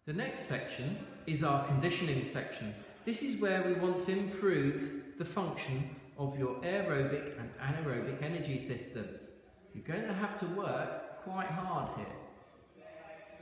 The next section is our conditioning section. This is where we want to improve the function of your aerobic and anaerobic energy systems. You're going to have to work quite hard here.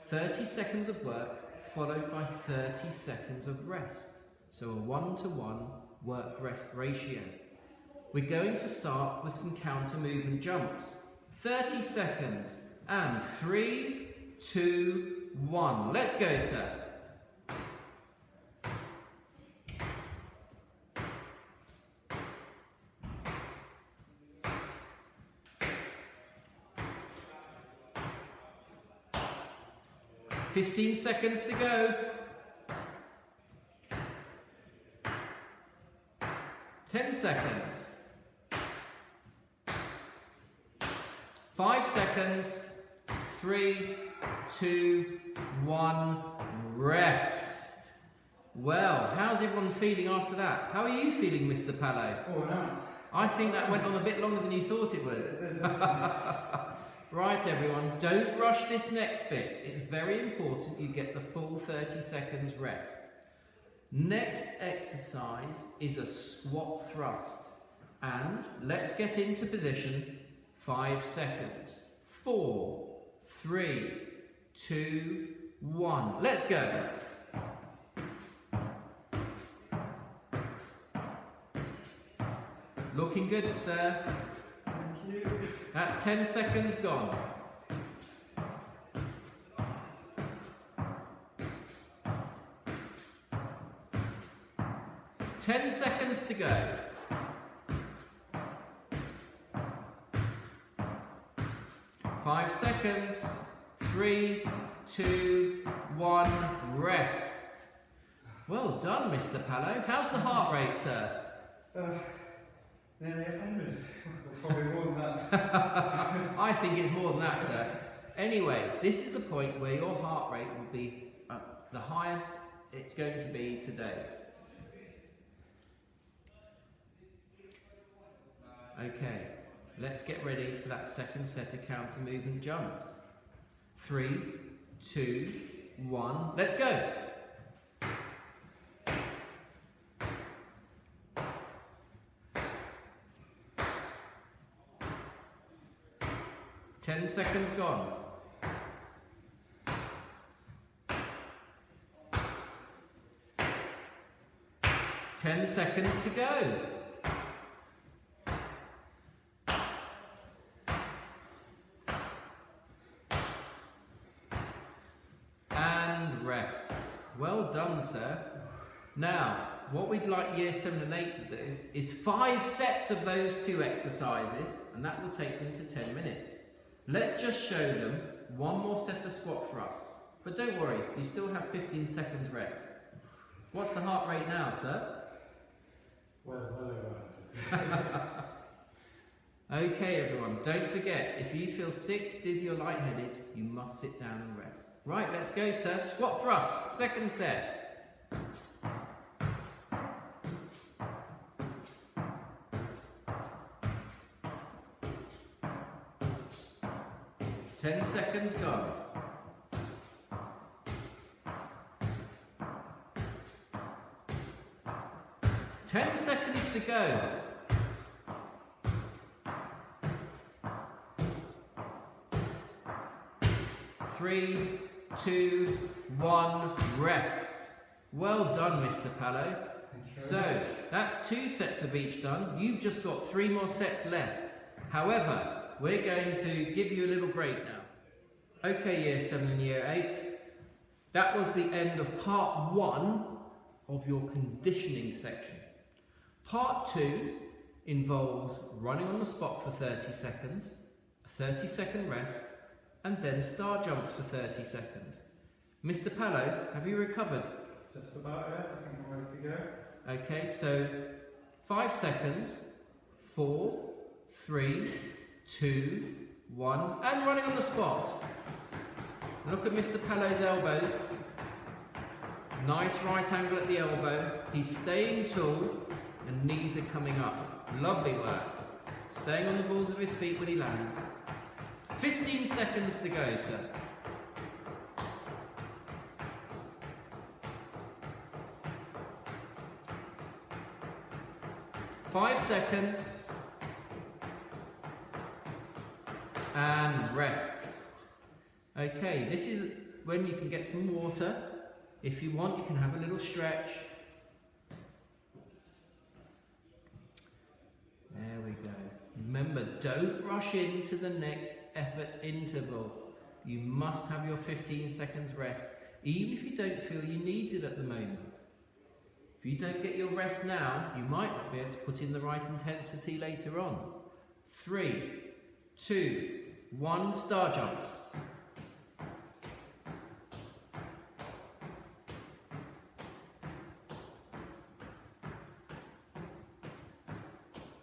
30 seconds of work followed by 30 seconds of rest. So a 1-to-1 work-rest ratio. We're going to start with some counter movement jumps. 30 seconds and 3, 2, 1. Let's go, sir. "15 seconds to go. 10 seconds. 5 seconds. 3, 2, 1. Rest. Well, how's everyone feeling after that? How are you feeling, Mr. Palo? Oh, no. I think that went on a bit longer than you thought it would. Right, everyone, don't rush this next bit. It's very important you get the full 30 seconds rest. Next exercise is a squat thrust. And let's get into position. 5 seconds. 4, 3, 2, 1. Let's go. Looking good, sir. Thank you. That's 10 seconds gone. Ten seconds to go. 5 seconds. 3, 2, 1. Rest. Well done, Mr. Palo. How's the heart rate, sir? Nearly 100. Probably more than that. I think it's more than that, sir. Anyway, this is the point where your heart rate will be the highest it's going to be today. Okay, let's get ready for that second set of counter movement jumps. 3, 2, 1, let's go. Ten seconds gone. 10 seconds to go. And rest. Well done, sir. Now, what we'd like Year 7 and 8 to do is 5 sets of those 2 exercises, and that will take them to 10 minutes. Let's just show them one more set of squat thrusts. But don't worry, you still have 15 seconds rest. What's the heart rate now, sir? Well over 100. Okay, everyone, don't forget, if you feel sick, dizzy or lightheaded, you must sit down and rest. Right, let's go, sir. Squat thrust, second set. 10 seconds gone. Ten seconds to go. 3, 2, 1, rest. Well done, Mr. Palo. So, that's 2 sets of each done. You've just got 3 more sets left. However, we're going to give you a little break now. Okay, Year 7 and Year 8. That was the end of part 1 of your conditioning section. Part 2 involves running on the spot for 30 seconds, a 30-second rest, and then star jumps for 30 seconds. Mr. Palo, have you recovered? Just about it. I think I'm ready to go. Okay, so 5 seconds, 4, 3, 2, 1, and running on the spot. Look at Mr. Palo's elbows. Nice right angle at the elbow. He's staying tall and knees are coming up. Lovely work. Staying on the balls of his feet when he lands. 15 seconds to go, sir. 5 seconds. And rest. Okay, this is when you can get some water. If you want, you can have a little stretch. There we go. Remember, don't rush into the next effort interval. You must have your 15 seconds rest, even if you don't feel you need it at the moment. If you don't get your rest now, you might not be able to put in the right intensity later on. 3, 2, 1, star jumps.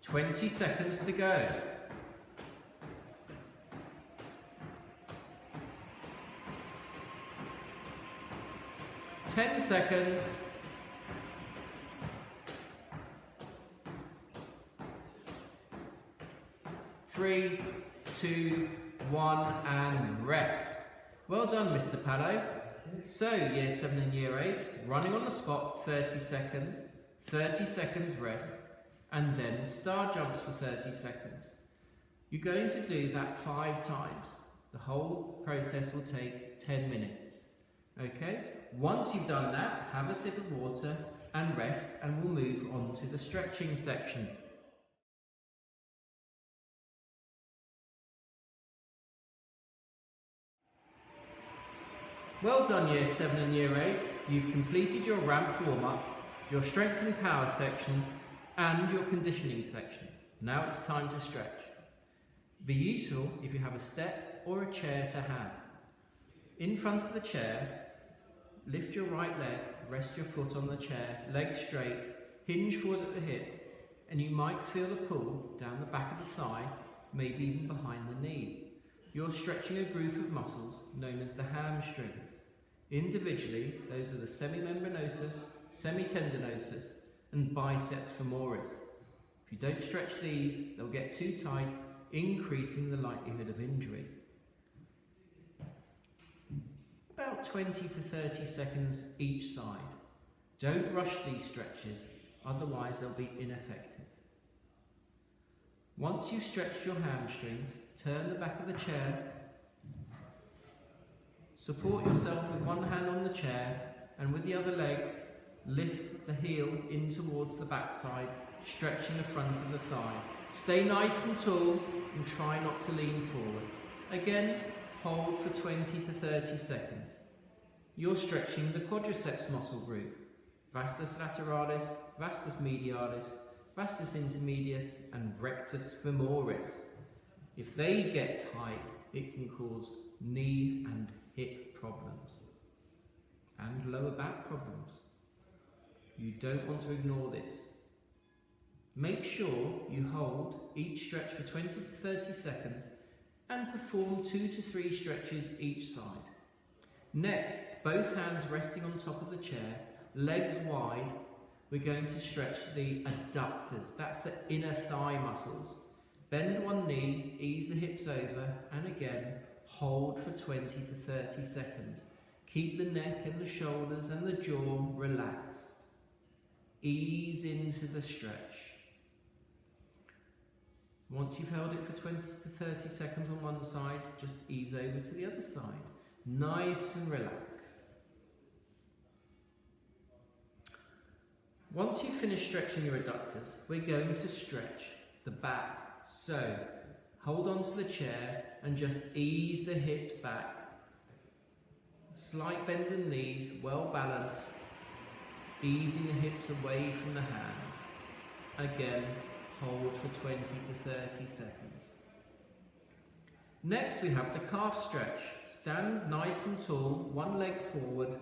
"20 seconds to go. 10 seconds. 3, 2, 1, and rest. Well done, Mr. Pallo. So, year 7 and year 8, running on the spot, 30 seconds rest, and then star jumps for 30 seconds. You're going to do that 5 times. The whole process will take 10 minutes. Okay? Once you've done that, have a sip of water and rest, and we'll move on to the stretching section. Well done, year 7 and year 8. You've completed your ramp warm-up, your strength and power section, and your conditioning section. Now it's time to stretch. Be useful if you have a step or a chair to hand. In front of the chair, lift your right leg, rest your foot on the chair, leg straight, hinge forward at the hip, and you might feel a pull down the back of the thigh, maybe even behind the knee. You're stretching a group of muscles known as the hamstrings. Individually, those are the semimembranosus, semitendinosus, and biceps femoris. If you don't stretch these, they'll get too tight, increasing the likelihood of injury. About 20 to 30 seconds each side. Don't rush these stretches, otherwise they'll be ineffective. Once you've stretched your hamstrings, turn the back of the chair, support yourself with one hand on the chair, and with the other leg, lift the heel in towards the backside, stretching the front of the thigh. Stay nice and tall and try not to lean forward. Again, hold for 20 to 30 seconds. You're stretching the quadriceps muscle group, vastus lateralis, vastus medialis, vastus intermedius, and rectus femoris. If they get tight, it can cause knee and hip problems and lower back problems. You don't want to ignore this. Make sure you hold each stretch for 20 to 30 seconds and perform 2 to 3 stretches each side. Next, both hands resting on top of the chair, legs wide, we're going to stretch the adductors. That's the inner thigh muscles. Bend one knee, ease the hips over, and again, hold for 20 to 30 seconds. Keep the neck and the shoulders and the jaw relaxed. Ease into the stretch. Once you've held it for 20 to 30 seconds on one side, just ease over to the other side. Nice and relaxed. Once you've finished stretching your adductors, we're going to stretch the back. So, hold on to the chair and just ease the hips back. Slight bend in knees, well balanced. Easing the hips away from the hands. Again, hold for 20 to 30 seconds. Next we have the calf stretch. Stand nice and tall, one leg forward,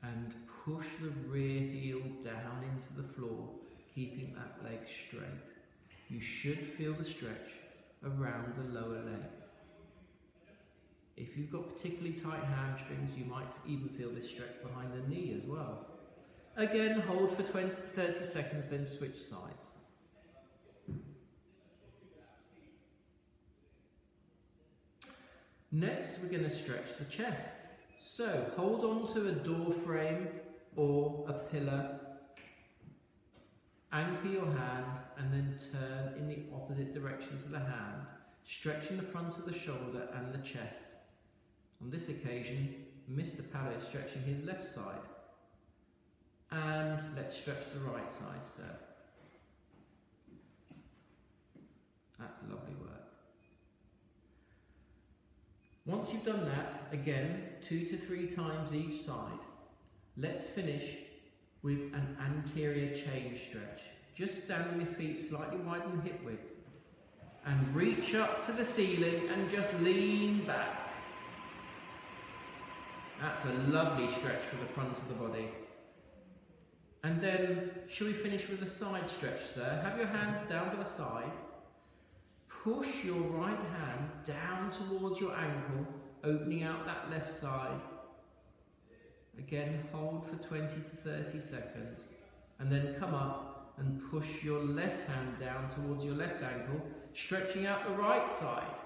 and push the rear heel down into the floor, keeping that leg straight. You should feel the stretch around the lower leg. If you've got particularly tight hamstrings, you might even feel this stretch behind the knee as well. Again, hold for 20 to 30 seconds, then switch sides. Next, we're going to stretch the chest. So, hold on to a door frame or a pillar Anchor your hand and then turn in the opposite direction to the hand, stretching the front of the shoulder and the chest. On this occasion, Mr. Palo is stretching his left side. And let's stretch the right side, sir. That's lovely work. Once you've done that, again, 2 to 3 times each side, let's finish with an anterior chain stretch. Just stand on your feet slightly wider than hip width and reach up to the ceiling and just lean back. That's a lovely stretch for the front of the body. And then, shall we finish with a side stretch, sir? Have your hands down by the side. Push your right hand down towards your ankle, opening out that left side. Again, hold for 20 to 30 seconds. And then come up and push your left hand down towards your left ankle, stretching out the right side.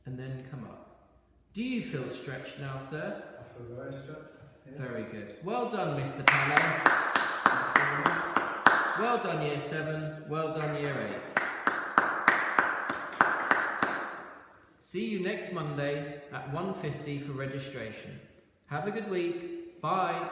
And then come up. Do you feel stretched now, sir? I feel very stretched. Yes. Very good. Well done, Mr. Palo. Well done, Year 7. Well done, Year 8. See you next Monday at 1:50 for registration. Have a good week. Bye.